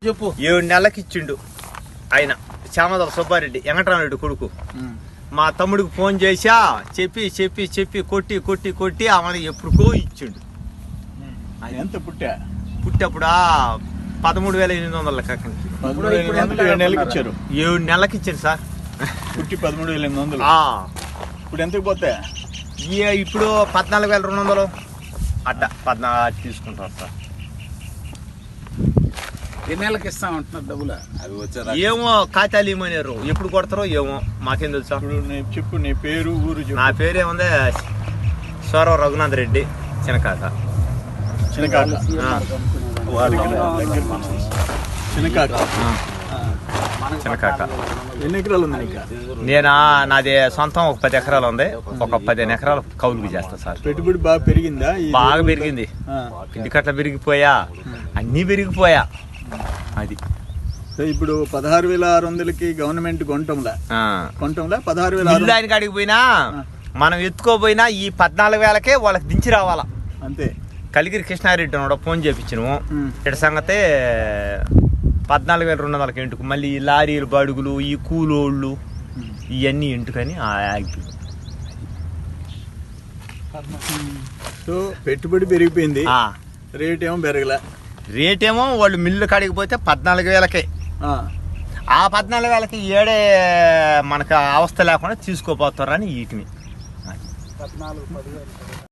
చెప్పు 7 నెలలకి ఇచ్చిండు ఆయన చామదల సుబ్బారెడ్డి వెంకటరామరెడ్డి కొడుకు. మా తమ్ముడికి ఫోన్ చేసా చెప్పి చెప్పి చెప్పి కొట్టి కొట్టి కొట్టి ఆమె ఎప్పుడుకో ఇచ్చిండు. ఎంత పుట్టప్పుడా 13,800 కాకండి 7 నెలలకి ఇచ్చారు. 7 నెలలకి ఇచ్చాను సార్. పుట్టి 13,800. ఇప్పుడు ఎంతకు పోతే ఇప్పుడు 14,200 అట్ట 14 తీసుకుంటారు సార్. ఎన్ని నెలలకి ఇస్తామంటున్నారు డబ్బులు? అవి వచ్చారా ఏమో ఖాతాలు ఇవ్వమన్నారు, ఎప్పుడు కొడతారో ఏమో మాకేం తెలుసా. చెప్పు నీ పేరు ఊరు. నా పేరేముంది స్వరం రఘునాథ్ రెడ్డి చిన్నకాక. చిన్నకాక ఎన్ని ఎకరాలు ఉంది? నాది సొంతం ఒక 10 ఎకరాలు ఉంది. ఒక 15 ఎకరాలు కౌలుకి చేస్తా సార్. పెట్టుబడి బాగా పెరిగిందా? బాగా పెరిగింది. ఇంటికట్ల పెరిగిపోయా, అన్నీ పెరిగిపోయా. అది ఇప్పుడు 16,600కి గవర్నమెంట్ కొంటంలా 16,600 ఆయన కాడికి పోయినా మనం ఎత్తుకోపోయినా ఈ 14,000కే వాళ్ళకి దించి రావాలా అంతే. కలిగిరి కృష్ణారెడ్డి కూడా ఫోన్ చేయించినాము. ఇటు సంగతే 14,200కి ఇంటికి మళ్ళీ ఈ లారీలు బడుగులు ఈ కూలోళ్ళు ఇవన్నీ ఇంటికని ఆగిపోయింది. సో పెట్టుబడి పెరిగిపోయింది, రేట్ ఏమో పెరగలే. రేటేమో వాళ్ళు మిల్లు కాడికి పోతే 14,000కే. ఆ 14,000కి ఏడే మనకు అవస్థ లేకుండా తీసుకోపోతారని వీటిని